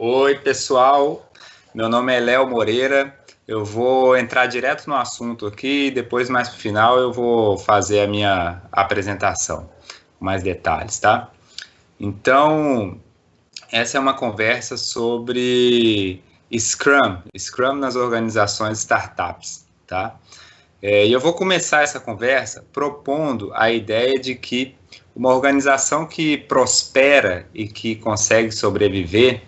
Oi, pessoal. Meu nome é Léo Moreira. Eu vou entrar direto no assunto aqui e depois, mais para o final, eu vou fazer a minha apresentação com mais detalhes, tá? Então, essa é uma conversa sobre Scrum nas organizações startups, tá? E eu vou começar essa conversa propondo a ideia de que uma organização que prospera e que consegue sobreviver,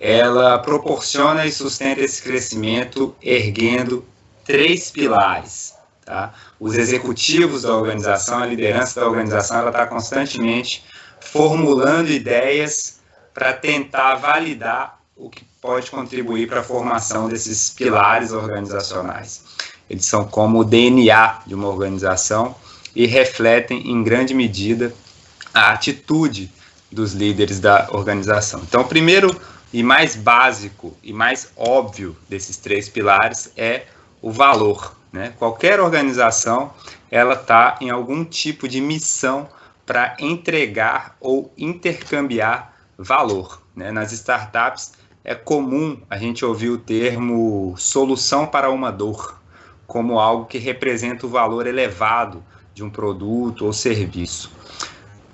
ela proporciona e sustenta esse crescimento erguendo três pilares. Tá? Os executivos da organização, a liderança da organização, ela está constantemente formulando ideias para tentar validar o que pode contribuir para a formação desses pilares organizacionais. Eles são como o DNA de uma organização e refletem, em grande medida, a atitude dos líderes da organização. Então, o primeiro e mais básico e mais óbvio desses três pilares é o valor, né? Qualquer organização, ela está em algum tipo de missão para entregar ou intercambiar valor, né? Nas startups é comum a gente ouvir o termo solução para uma dor, como algo que representa o valor elevado de um produto ou serviço.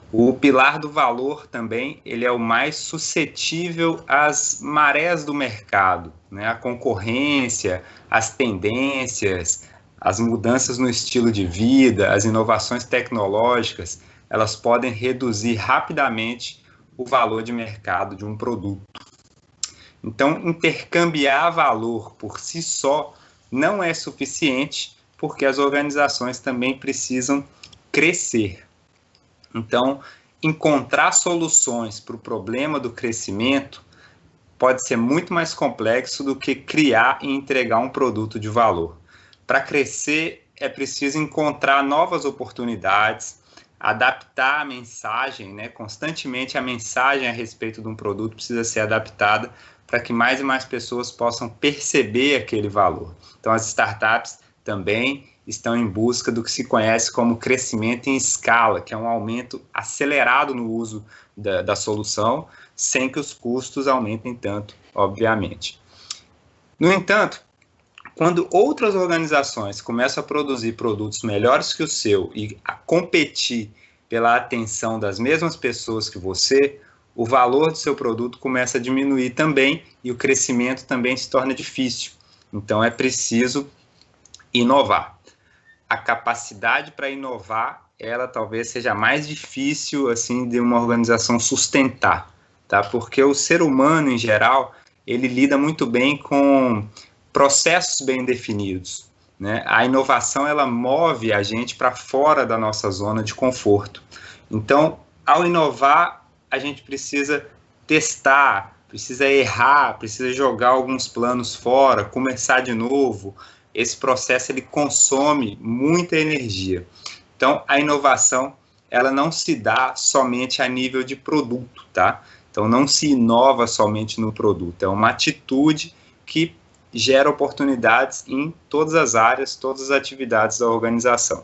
O pilar do valor também, ele é o mais suscetível às marés do mercado, né? A concorrência, as tendências, as mudanças no estilo de vida, as inovações tecnológicas, elas podem reduzir rapidamente o valor de mercado de um produto. Então, intercambiar valor por si só não é suficiente, porque as organizações também precisam crescer. Então, encontrar soluções para o problema do crescimento pode ser muito mais complexo do que criar e entregar um produto de valor. Para crescer, é preciso encontrar novas oportunidades, adaptar a mensagem, né? Constantemente a mensagem a respeito de um produto precisa ser adaptada para que mais e mais pessoas possam perceber aquele valor. Então, as startups também estão em busca do que se conhece como crescimento em escala, que é um aumento acelerado no uso da solução, sem que os custos aumentem tanto, obviamente. No entanto, quando outras organizações começam a produzir produtos melhores que o seu e a competir pela atenção das mesmas pessoas que você, o valor do seu produto começa a diminuir também e o crescimento também se torna difícil. Então, é preciso inovar. A capacidade para inovar, ela talvez seja mais difícil assim de uma organização sustentar, tá? Porque o ser humano em geral, ele lida muito bem com processos bem definidos, né? A inovação, ela move a gente para fora da nossa zona de conforto. Então, ao inovar, a gente precisa testar, precisa errar, precisa jogar alguns planos fora, começar de novo. Esse processo, ele consome muita energia. Então, a inovação, ela não se dá somente a nível de produto, tá? Então, não se inova somente no produto. É uma atitude que gera oportunidades em todas as áreas, todas as atividades da organização.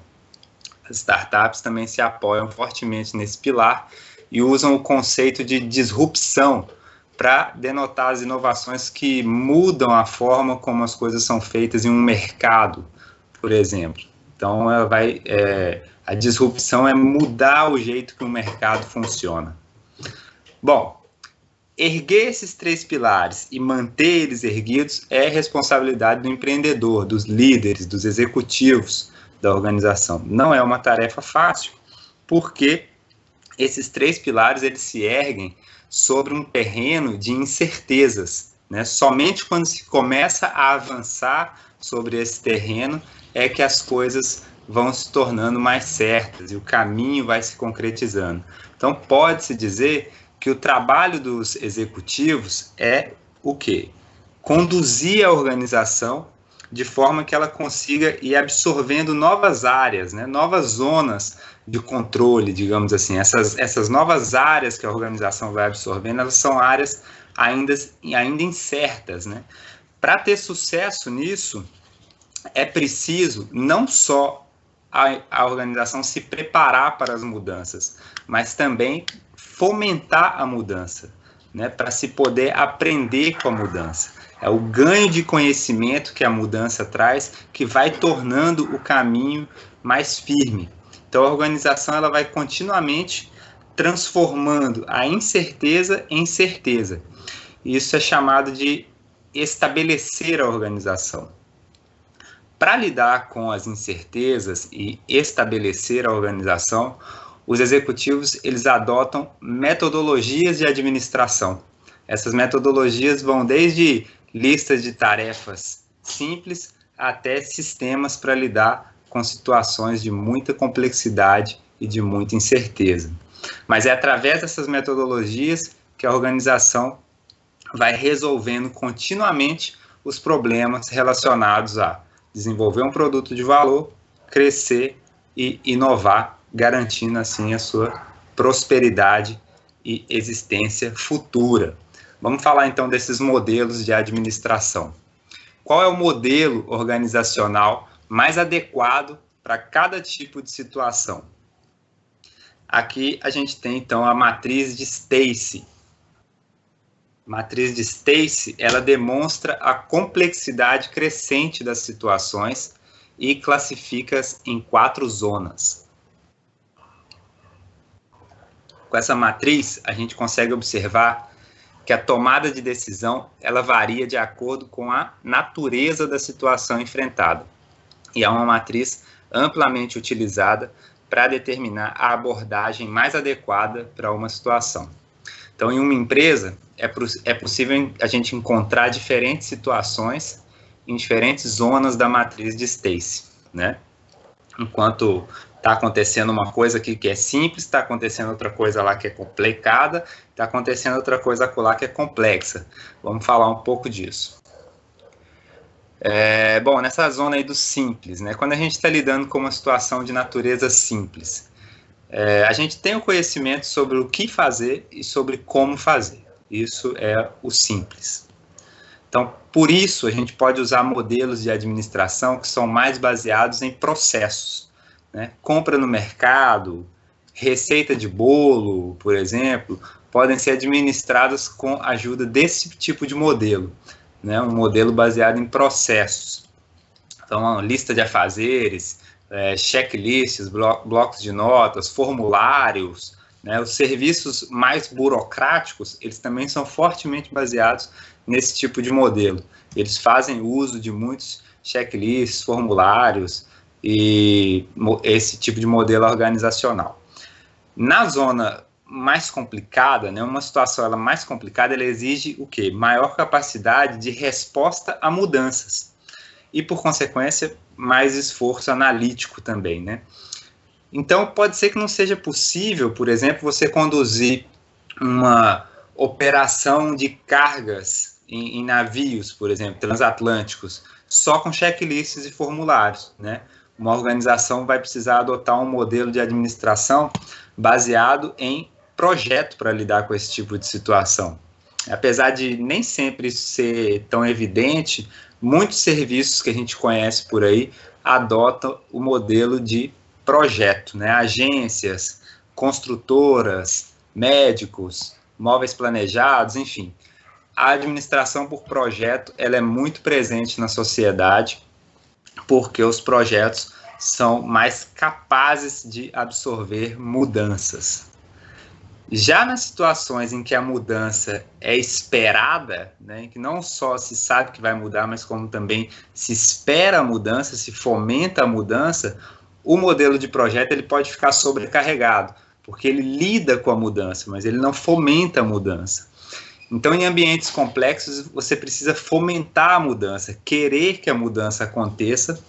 As startups também se apoiam fortemente nesse pilar e usam o conceito de disrupção para denotar as inovações que mudam a forma como as coisas são feitas em um mercado, por exemplo. Então, a disrupção é mudar o jeito que o mercado funciona. Bom, erguer esses três pilares e manter eles erguidos é responsabilidade do empreendedor, dos líderes, dos executivos da organização. Não é uma tarefa fácil, porque esses três pilares, eles se erguem sobre um terreno de incertezas, né? Somente quando se começa a avançar sobre esse terreno é que as coisas vão se tornando mais certas e o caminho vai se concretizando. Então, pode-se dizer que o trabalho dos executivos é o quê? Conduzir a organização de forma que ela consiga ir absorvendo novas áreas, né? Novas zonas de controle, digamos assim. Essas novas áreas que a organização vai absorvendo, elas são áreas ainda incertas, né? Para ter sucesso nisso, é preciso não só a organização se preparar para as mudanças, mas também fomentar a mudança. né, para se poder aprender com a mudança. É o ganho de conhecimento que a mudança traz que vai tornando o caminho mais firme. Então, a organização ela vai continuamente transformando a incerteza em certeza. Isso é chamado de estabelecer a organização. Para lidar com as incertezas e estabelecer a organização, os executivos eles adotam metodologias de administração. Essas metodologias vão desde listas de tarefas simples até sistemas para lidar com situações de muita complexidade e de muita incerteza. Mas é através dessas metodologias que a organização vai resolvendo continuamente os problemas relacionados a desenvolver um produto de valor, crescer e inovar, garantindo assim a sua prosperidade e existência futura. Vamos falar então desses modelos de administração. Qual é o modelo organizacional mais adequado para cada tipo de situação? Aqui a gente tem então a matriz de Stacey. A matriz de Stacey, ela demonstra a complexidade crescente das situações e classifica-as em 4 zonas. Com essa matriz, a gente consegue observar que a tomada de decisão ela varia de acordo com a natureza da situação enfrentada. E é uma matriz amplamente utilizada para determinar a abordagem mais adequada para uma situação. Então, em uma empresa, é possível a gente encontrar diferentes situações em diferentes zonas da matriz de Stacey, né? Enquanto está acontecendo uma coisa aqui que é simples, está acontecendo outra coisa lá que é complicada, está acontecendo outra coisa lá que é complexa. Vamos falar um pouco disso. Bom, nessa zona aí do simples, né? Quando a gente está lidando com uma situação de natureza simples, a gente tem o conhecimento sobre o que fazer e sobre como fazer. Isso é o simples. Então, por isso, a gente pode usar modelos de administração que são mais baseados em processos, né? Compra no mercado, receita de bolo, por exemplo, podem ser administradas com a ajuda desse tipo de modelo, né? Um modelo baseado em processos. Então, uma lista de afazeres, checklists, blocos de notas, formulários, né? Os serviços mais burocráticos, eles também são fortemente baseados nesse tipo de modelo. Eles fazem uso de muitos checklists, formulários e esse tipo de modelo organizacional. Na zona mais complicada, né, uma situação ela mais complicada, ela exige o quê? Maior capacidade de resposta a mudanças e, por consequência, mais esforço analítico também, né? Então, pode ser que não seja possível, por exemplo, você conduzir uma operação de cargas em navios, por exemplo, transatlânticos, só com checklists e formulários, né? Uma organização vai precisar adotar um modelo de administração baseado em projeto para lidar com esse tipo de situação. Apesar de nem sempre isso ser tão evidente, muitos serviços que a gente conhece por aí adotam o modelo de projeto, né? Agências, construtoras, médicos, móveis planejados, enfim. A administração por projeto ela é muito presente na sociedade porque os projetos são mais capazes de absorver mudanças. Já nas situações em que a mudança é esperada, né, em que não só se sabe que vai mudar, mas como também se espera a mudança, se fomenta a mudança, o modelo de projeto ele pode ficar sobrecarregado, porque ele lida com a mudança, mas ele não fomenta a mudança. Então, em ambientes complexos, você precisa fomentar a mudança, querer que a mudança aconteça,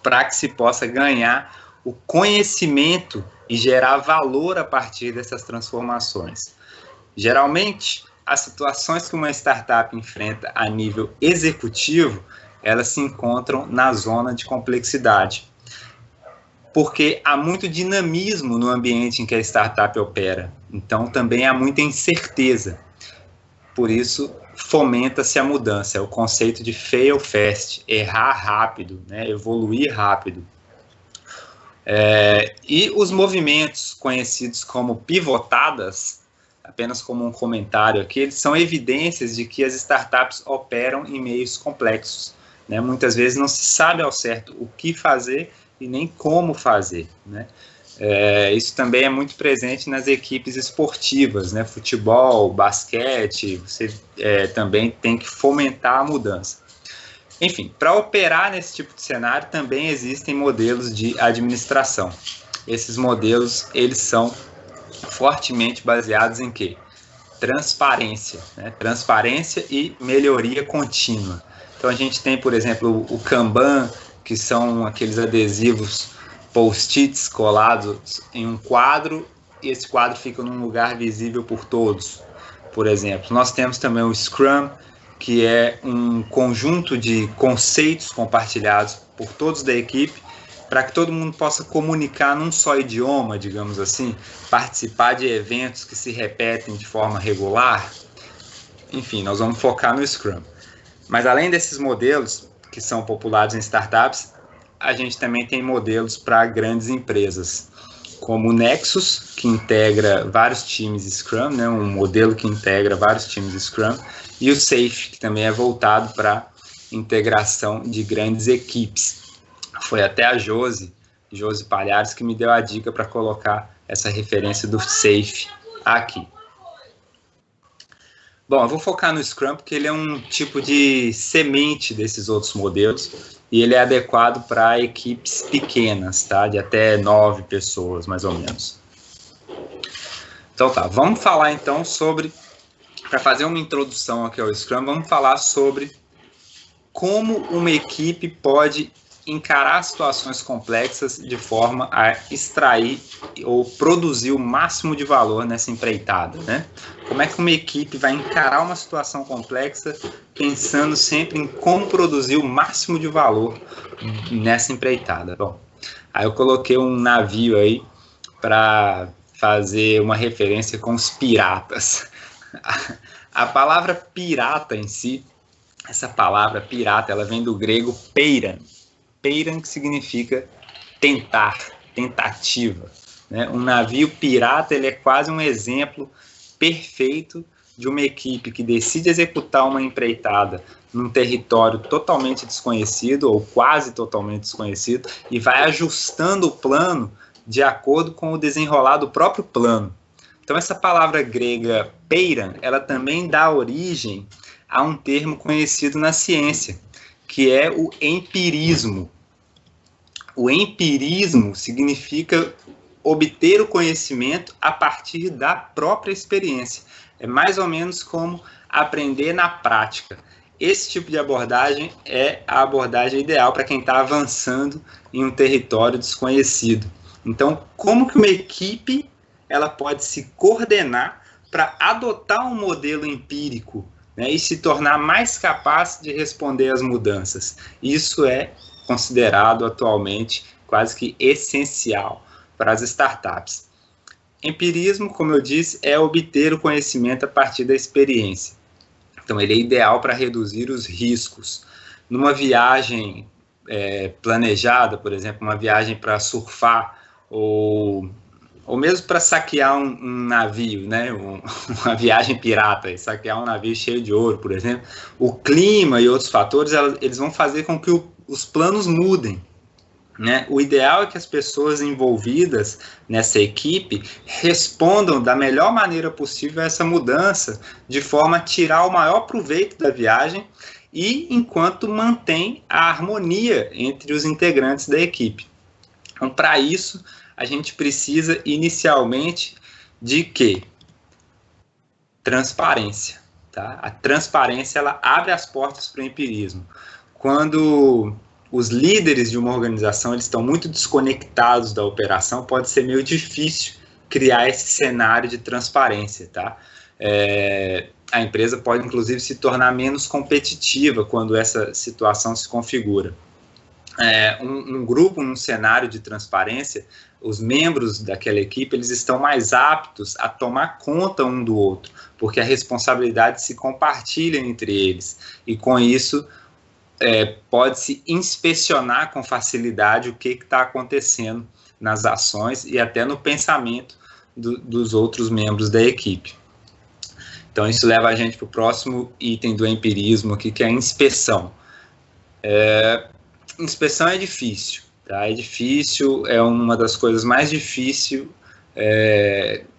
para que se possa ganhar o conhecimento e gerar valor a partir dessas transformações. Geralmente, as situações que uma startup enfrenta a nível executivo, elas se encontram na zona de complexidade, porque há muito dinamismo no ambiente em que a startup opera, então também há muita incerteza. Por isso, fomenta-se a mudança, é o conceito de fail fast, errar rápido, né, evoluir rápido. E os movimentos conhecidos como pivotadas, apenas como um comentário aqui, eles são evidências de que as startups operam em meios complexos, né? Muitas vezes não se sabe ao certo o que fazer e nem como fazer, né? Isso também é muito presente nas equipes esportivas, né? Futebol, basquete, você também tem que fomentar a mudança. Enfim, para operar nesse tipo de cenário também existem modelos de administração. Esses modelos, eles são fortemente baseados em quê? Transparência, né? Transparência e melhoria contínua. Então a gente tem, por exemplo, o Kanban, que são aqueles adesivos post-its colados em um quadro, e esse quadro fica num lugar visível por todos, por exemplo. Nós temos também o Scrum, que é um conjunto de conceitos compartilhados por todos da equipe, para que todo mundo possa comunicar num só idioma, digamos assim, participar de eventos que se repetem de forma regular. Enfim, nós vamos focar no Scrum. Mas além desses modelos, que são populares em startups, a gente também tem modelos para grandes empresas, como o Nexus, que integra vários times Scrum, né, um modelo que integra vários times Scrum, e o Safe, que também é voltado para integração de grandes equipes. Foi até a Josi Palhares, que me deu a dica para colocar essa referência do Safe aqui. Bom, eu vou focar no Scrum porque ele é um tipo de semente desses outros modelos e ele é adequado para equipes pequenas, tá? De até 9 pessoas, mais ou menos. Então tá, vamos falar então sobre, para fazer uma introdução aqui ao Scrum, vamos falar sobre como uma equipe pode encarar situações complexas de forma a extrair ou produzir o máximo de valor nessa empreitada, né? Como é que uma equipe vai encarar uma situação complexa pensando sempre em como produzir o máximo de valor nessa empreitada? Bom, aí eu coloquei um navio aí para fazer uma referência com os piratas. A palavra pirata em si, essa palavra pirata, ela vem do grego peiran. Peiran, que significa tentar, tentativa, né? Um navio pirata, ele é quase um exemplo perfeito de uma equipe que decide executar uma empreitada num território totalmente desconhecido ou quase totalmente desconhecido e vai ajustando o plano de acordo com o desenrolar do próprio plano. Então essa palavra grega peiran, ela também dá origem a um termo conhecido na ciência, que é o empirismo. O empirismo significa obter o conhecimento a partir da própria experiência. É mais ou menos como aprender na prática. Esse tipo de abordagem é a abordagem ideal para quem está avançando em um território desconhecido. Então, como que uma equipe ela pode se coordenar para adotar um modelo empírico, né, e se tornar mais capaz de responder às mudanças? Isso é considerado atualmente quase que essencial para as startups. Empirismo, como eu disse, é obter o conhecimento a partir da experiência. Então, ele é ideal para reduzir os riscos. Numa viagem planejada, por exemplo, uma viagem para surfar ou mesmo para saquear um navio, né? Uma viagem pirata, saquear um navio cheio de ouro, por exemplo, o clima e outros fatores, eles vão fazer com que os planos mudem, né? O ideal é que as pessoas envolvidas nessa equipe respondam da melhor maneira possível a essa mudança, de forma a tirar o maior proveito da viagem e enquanto mantém a harmonia entre os integrantes da equipe. Então, para isso, a gente precisa inicialmente de quê? Transparência, tá? A transparência, ela abre as portas para o empirismo. Quando os líderes de uma organização eles estão muito desconectados da operação, pode ser meio difícil criar esse cenário de transparência, tá? A empresa pode, inclusive, se tornar menos competitiva quando essa situação se configura. Um grupo, num cenário de transparência, os membros daquela equipe eles estão mais aptos a tomar conta um do outro, porque a responsabilidade se compartilha entre eles, e com isso pode-se inspecionar com facilidade o que está acontecendo nas ações e até no pensamento dos outros membros da equipe. Então, isso leva a gente para o próximo item do empirismo aqui, que é a inspeção. Inspeção é difícil, tá? É difícil, é uma das coisas mais difíceis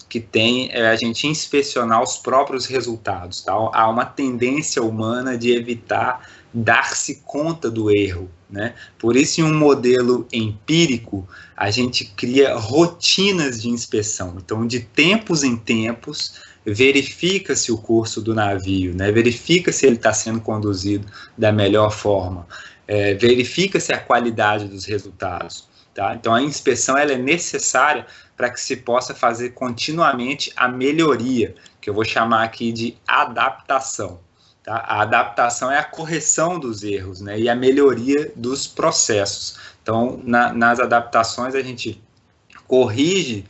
que tem a gente inspecionar os próprios resultados, tá? Há uma tendência humana de evitar dar-se conta do erro, né? Por isso, em um modelo empírico, a gente cria rotinas de inspeção. Então, de tempos em tempos, verifica-se o curso do navio, né? Verifica se ele está sendo conduzido da melhor forma, verifica-se a qualidade dos resultados. Tá? Então, a inspeção ela é necessária para que se possa fazer continuamente a melhoria, que eu vou chamar aqui de adaptação. Tá? A adaptação é a correção dos erros, né? E a melhoria dos processos. Então, nas adaptações, a gente corrige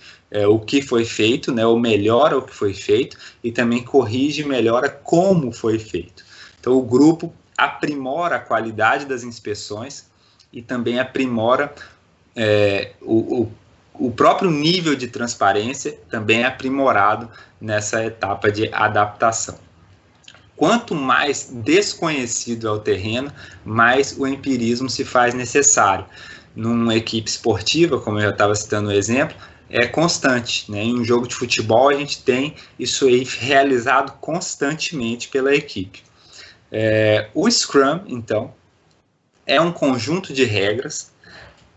o que foi feito, né? Ou melhora o que foi feito, e também corrige e melhora como foi feito. Então, o grupo aprimora a qualidade das inspeções e também aprimora o próprio nível de transparência, também é aprimorado nessa etapa de adaptação. Quanto mais desconhecido é o terreno, mais o empirismo se faz necessário. Numa equipe esportiva, como eu já estava citando o exemplo, é constante, né? Em um jogo de futebol, a gente tem isso aí realizado constantemente pela equipe. O Scrum, então, é um conjunto de regras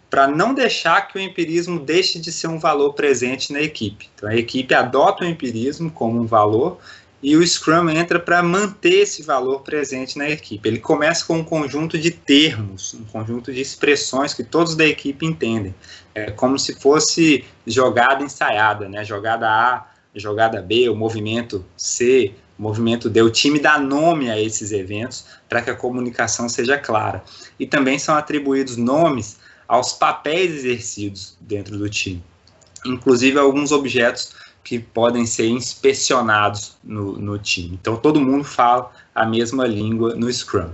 para não deixar que o empirismo deixe de ser um valor presente na equipe. Então, a equipe adota o empirismo como um valor e o Scrum entra para manter esse valor presente na equipe. Ele começa com um conjunto de termos, um conjunto de expressões que todos da equipe entendem. É como se fosse jogada ensaiada, né? Jogada A, jogada B, o movimento C, o movimento D. O time dá nome a esses eventos para que a comunicação seja clara. E também são atribuídos nomes aos papéis exercidos dentro do time, inclusive alguns objetos que podem ser inspecionados no time. Então, todo mundo fala a mesma língua no Scrum.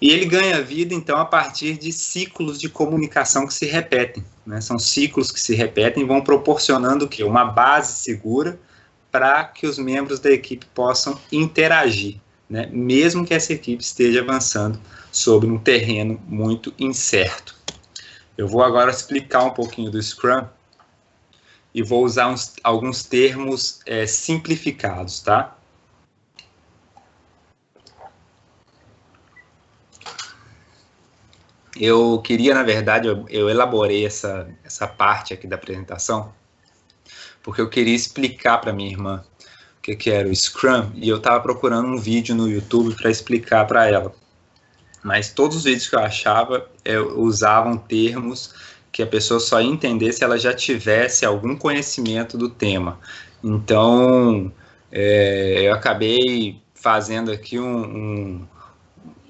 E ele ganha vida, então, a partir de ciclos de comunicação que se repetem, né? São ciclos que se repetem e vão proporcionando o quê? Uma base segura para que os membros da equipe possam interagir, né? Mesmo que essa equipe esteja avançando sobre um terreno muito incerto. Eu vou agora explicar um pouquinho do Scrum e vou usar alguns termos simplificados, tá? Eu queria, na verdade, eu elaborei essa parte aqui da apresentação, porque eu queria explicar para minha irmã o que era o Scrum, e eu estava procurando um vídeo no YouTube para explicar para ela. Mas todos os vídeos que eu achava usavam termos que a pessoa só ia entender se ela já tivesse algum conhecimento do tema. Então, eu acabei fazendo aqui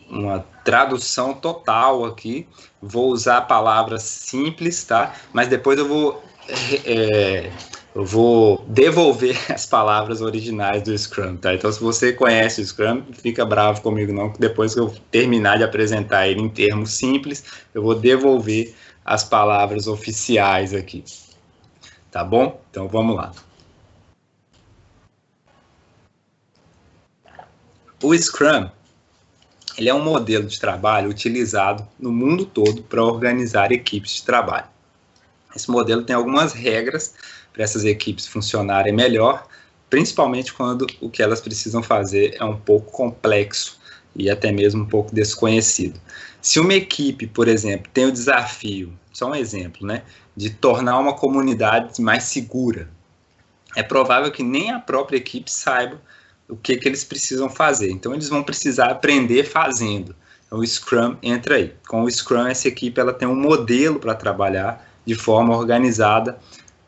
uma tradução total aqui. Vou usar palavras simples, tá? Mas depois eu vou devolver as palavras originais do Scrum, tá? Então, se você conhece o Scrum, fica bravo comigo não, que depois que eu terminar de apresentar ele em termos simples, eu vou devolver as palavras oficiais aqui, tá bom? Então, vamos lá. O Scrum, ele é um modelo de trabalho utilizado no mundo todo para organizar equipes de trabalho. Esse modelo tem algumas regras para essas equipes funcionarem melhor, principalmente quando o que elas precisam fazer é um pouco complexo e até mesmo um pouco desconhecido. Se uma equipe, por exemplo, tem o desafio, só um exemplo, né, de tornar uma comunidade mais segura, é provável que nem a própria equipe saiba o que eles precisam fazer. Então, eles vão precisar aprender fazendo. Então, o Scrum entra aí. Com o Scrum, essa equipe ela tem um modelo para trabalhar de forma organizada,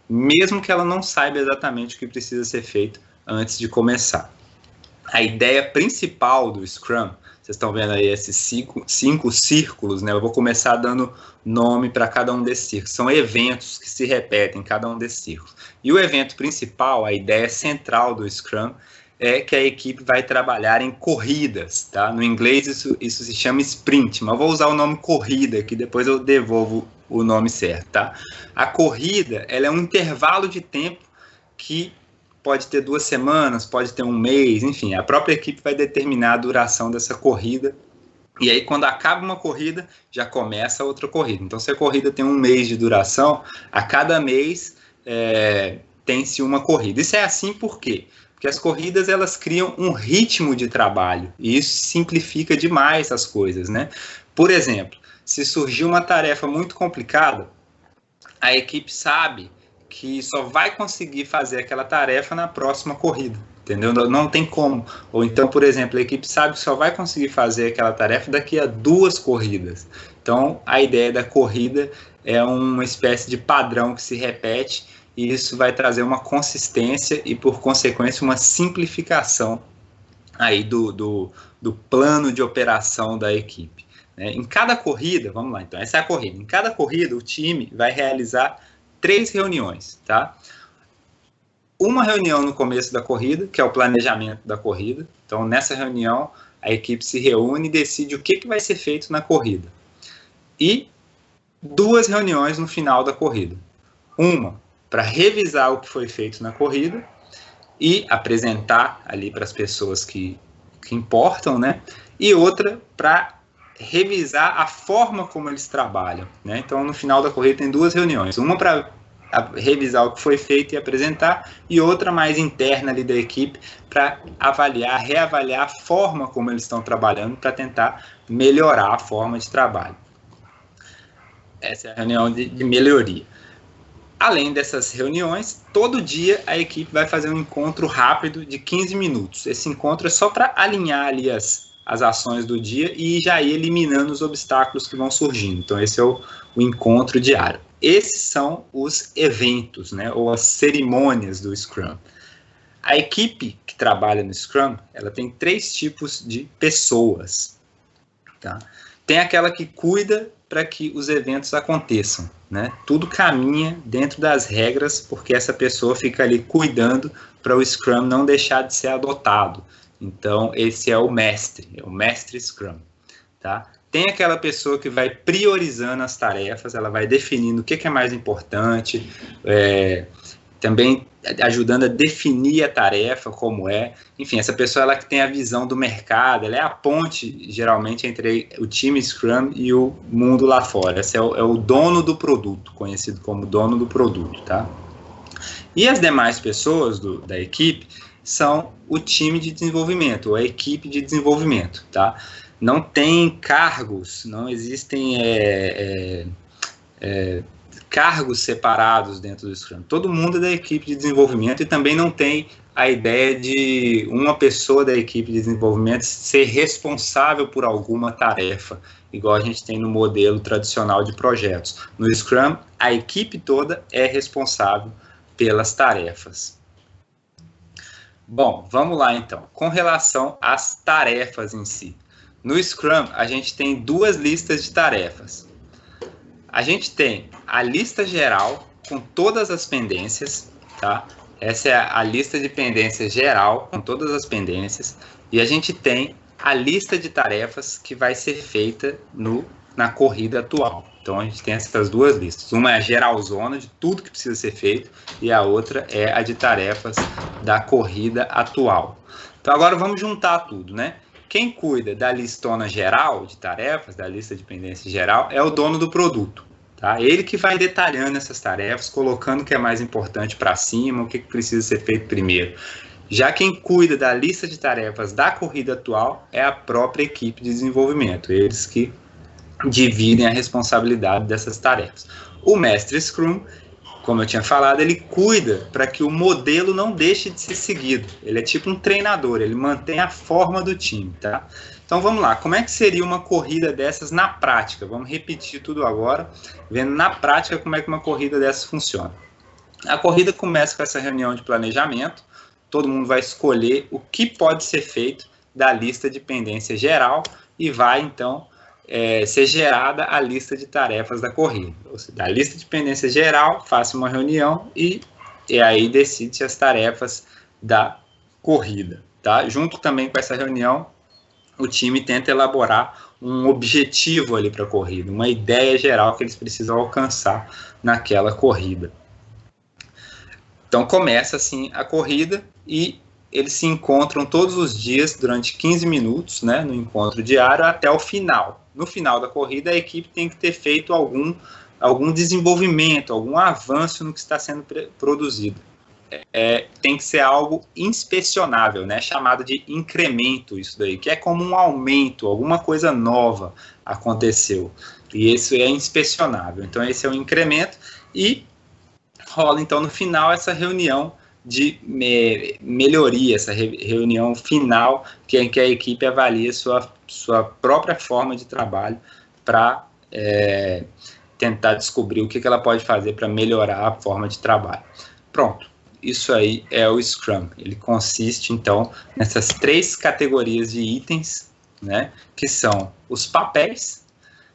mesmo que ela não saiba exatamente o que precisa ser feito antes de começar. A ideia principal do Scrum, vocês estão vendo aí esses cinco círculos, né? Eu vou começar dando nome para cada um desses círculos. São eventos que se repetem em cada um desses círculos. E o evento principal, a ideia central do Scrum, é que a equipe vai trabalhar em corridas, tá? No inglês isso se chama sprint, mas eu vou usar o nome corrida aqui, depois eu devolvo o nome certo, tá? A corrida, ela é um intervalo de tempo que pode ter 2 semanas, pode ter um mês, enfim, a própria equipe vai determinar a duração dessa corrida. E aí, quando acaba uma corrida, já começa outra corrida. Então, se a corrida tem 1 mês de duração, a cada mês tem-se uma corrida. Isso é assim por quê? Porque as corridas, elas criam um ritmo de trabalho, e isso simplifica demais as coisas, né? Por exemplo, se surgir uma tarefa muito complicada, a equipe sabe que só vai conseguir fazer aquela tarefa na próxima corrida, entendeu? Não tem como. Ou então, por exemplo, a equipe sabe que só vai conseguir fazer aquela tarefa daqui a 2 corridas. Então, a ideia da corrida é uma espécie de padrão que se repete, e isso vai trazer uma consistência e, por consequência, uma simplificação aí do plano de operação da equipe. Em cada corrida, vamos lá, então, essa é a corrida. Em cada corrida, o time vai realizar 3 reuniões, tá? Uma reunião no começo da corrida, que é o planejamento da corrida. Então, nessa reunião, a equipe se reúne e decide o que vai ser feito na corrida. E 2 reuniões no final da corrida. Uma para revisar o que foi feito na corrida e apresentar ali para as pessoas que importam, né? E outra para revisar a forma como eles trabalham, né? Então, no final da corrida tem 2 reuniões. Uma para revisar o que foi feito e apresentar, e outra mais interna ali da equipe para avaliar, reavaliar a forma como eles estão trabalhando, para tentar melhorar a forma de trabalho. Essa é a reunião de melhoria. Além dessas reuniões, todo dia a equipe vai fazer um encontro rápido de 15 minutos. Esse encontro é só para alinhar ali as ações do dia e já ir eliminando os obstáculos que vão surgindo. Então, esse é o encontro diário. Esses são os eventos, né, ou as cerimônias do Scrum. A equipe que trabalha no Scrum, ela tem 3 tipos de pessoas. Tá? Tem aquela que cuida para que os eventos aconteçam, né? Tudo caminha dentro das regras, porque essa pessoa fica ali cuidando para o Scrum não deixar de ser adotado. Então, esse é o mestre Scrum, tá? Tem aquela pessoa que vai priorizando as tarefas, ela vai definindo o que é mais importante, também ajudando a definir a tarefa, como é. Enfim, essa pessoa, ela que tem a visão do mercado, ela é a ponte, geralmente, entre o time Scrum e o mundo lá fora. Esse é o dono do produto, conhecido como dono do produto, tá? E as demais pessoas da equipe são o time de desenvolvimento, ou a equipe de desenvolvimento, tá? Não tem cargos, não existem cargos separados dentro do Scrum. Todo mundo é da equipe de desenvolvimento, e também não tem a ideia de uma pessoa da equipe de desenvolvimento ser responsável por alguma tarefa, igual a gente tem no modelo tradicional de projetos. No Scrum, a equipe toda é responsável pelas tarefas. Bom, vamos lá então. Com relação às tarefas em si. No Scrum, a gente tem 2 listas de tarefas. A gente tem a lista geral com todas as pendências, tá? Essa é a lista de pendências geral com todas as pendências. E a gente tem a lista de tarefas que vai ser feita na corrida atual. Então, a gente tem essas 2 listas. Uma é a geralzona de tudo que precisa ser feito, e a outra é a de tarefas da corrida atual. Então, agora vamos juntar tudo, né? Quem cuida da listona geral de tarefas, da lista de pendência geral, é o dono do produto. Tá? Ele que vai detalhando essas tarefas, colocando o que é mais importante para cima, o que precisa ser feito primeiro. Já quem cuida da lista de tarefas da corrida atual é a própria equipe de desenvolvimento. Eles que dividem a responsabilidade dessas tarefas. O mestre Scrum, como eu tinha falado, ele cuida para que o modelo não deixe de ser seguido. Ele é tipo um treinador, ele mantém a forma do time, tá? Então vamos lá, como é que seria uma corrida dessas na prática? Vamos repetir tudo agora, vendo na prática como é que uma corrida dessas funciona. A corrida começa com essa reunião de planejamento, todo mundo vai escolher o que pode ser feito da lista de pendência geral e vai então ser gerada a lista de tarefas da corrida. Ou seja, da lista de pendência geral, faça uma reunião e aí decide as tarefas da corrida. Tá? Junto também com essa reunião, o time tenta elaborar um objetivo ali para a corrida, uma ideia geral que eles precisam alcançar naquela corrida. Então começa assim a corrida e eles se encontram todos os dias durante 15 minutos, né, no encontro diário até o final. No final da corrida, a equipe tem que ter feito algum desenvolvimento, algum avanço no que está sendo produzido. Tem que ser algo inspecionável, né, chamado de incremento, isso daí, que é como um aumento, alguma coisa nova aconteceu. E isso é inspecionável. Então esse é o incremento e rola então no final essa reunião de melhoria, essa reunião final em que a equipe avalia sua própria forma de trabalho para tentar descobrir o que ela pode fazer para melhorar a forma de trabalho. Pronto, isso aí é o Scrum. Ele consiste então nessas 3 categorias de itens, né, que são os papéis,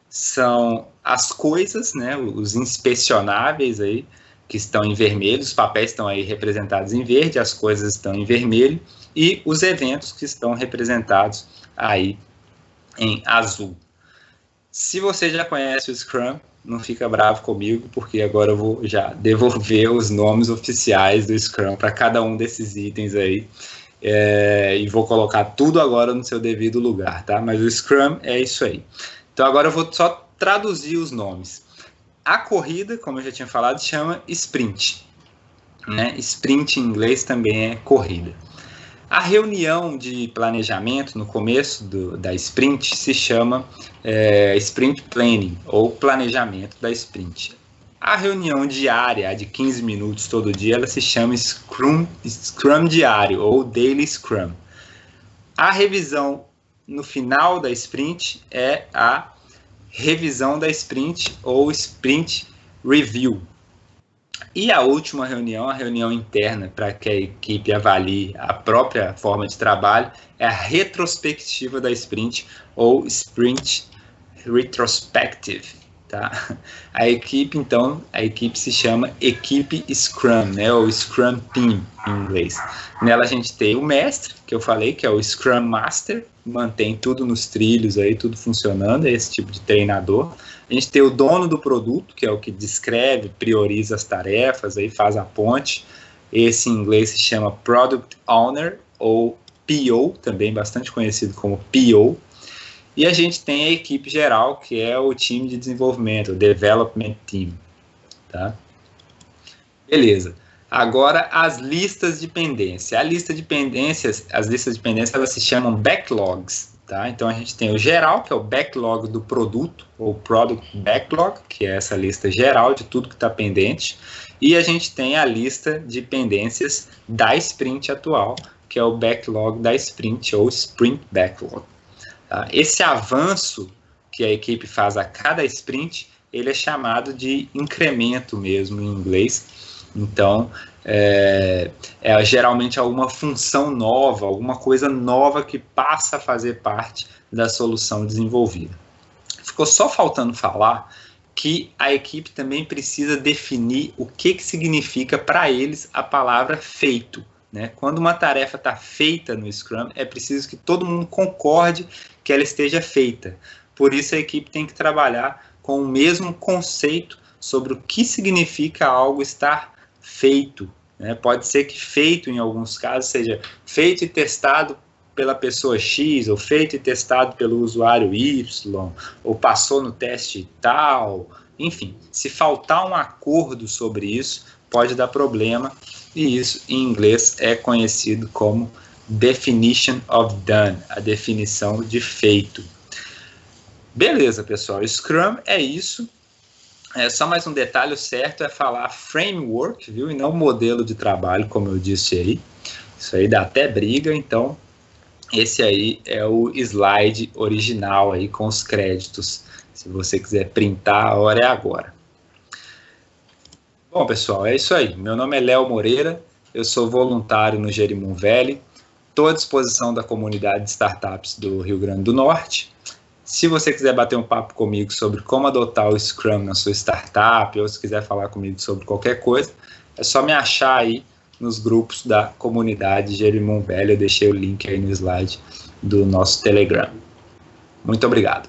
são as coisas, né, os inspecionáveis aí, que estão em vermelho, os papéis estão aí representados em verde, as coisas estão em vermelho, e os eventos que estão representados aí em azul. Se você já conhece o Scrum, não fica bravo comigo, porque agora eu vou já devolver os nomes oficiais do Scrum para cada um desses itens aí, e vou colocar tudo agora no seu devido lugar, tá? Mas o Scrum é isso aí. Então agora eu vou só traduzir os nomes. A corrida, como eu já tinha falado, chama sprint, né? Sprint em inglês também é corrida. A reunião de planejamento no começo da sprint se chama sprint planning, ou planejamento da sprint. A reunião diária, de 15 minutos todo dia, ela se chama Scrum diário, ou Daily Scrum. A revisão no final da sprint é a revisão da sprint ou sprint review. E a última reunião, a reunião interna para que a equipe avalie a própria forma de trabalho, é a retrospectiva da sprint ou sprint retrospective, tá? A equipe se chama equipe Scrum, né, ou Scrum Team em inglês. Nela a gente tem o mestre, que eu falei, que é o Scrum Master, mantém tudo nos trilhos aí, tudo funcionando, é esse tipo de treinador. A gente tem o dono do produto, que é o que descreve, prioriza as tarefas, aí faz a ponte. Esse em inglês se chama Product Owner, ou PO, também bastante conhecido como PO. E a gente tem a equipe geral, que é o time de desenvolvimento, o Development Team, tá? Beleza. Agora, as listas de pendência. As listas de pendências, elas se chamam backlogs, tá? Então, a gente tem o geral, que é o backlog do produto, ou Product Backlog, que é essa lista geral de tudo que está pendente. E a gente tem a lista de pendências da sprint atual, que é o backlog da sprint, ou Sprint Backlog. Tá? Esse avanço que a equipe faz a cada sprint, ele é chamado de incremento mesmo em inglês. Então, geralmente alguma função nova, alguma coisa nova que passa a fazer parte da solução desenvolvida. Ficou só faltando falar que a equipe também precisa definir o que significa para eles a palavra feito, né? Quando uma tarefa está feita no Scrum, é preciso que todo mundo concorde que ela esteja feita. Por isso a equipe tem que trabalhar com o mesmo conceito sobre o que significa algo estar feito, né? Pode ser que feito, em alguns casos, seja feito e testado pela pessoa X, ou feito e testado pelo usuário Y, ou passou no teste tal. Enfim, se faltar um acordo sobre isso, pode dar problema, e isso em inglês é conhecido como definition of done, a definição de feito. Beleza, pessoal, Scrum é isso. Só mais um detalhe, o certo é falar framework, viu? E não modelo de trabalho, como eu disse aí. Isso aí dá até briga, então esse aí é o slide original aí com os créditos. Se você quiser printar, a hora é agora. Bom, pessoal, é isso aí. Meu nome é Léo Moreira, eu sou voluntário no Jerimum Valley, estou à disposição da comunidade de startups do Rio Grande do Norte. Se você quiser bater um papo comigo sobre como adotar o Scrum na sua startup, ou se quiser falar comigo sobre qualquer coisa, é só me achar aí nos grupos da comunidade Jerimum Valley. Eu deixei o link aí no slide do nosso Telegram. Muito obrigado.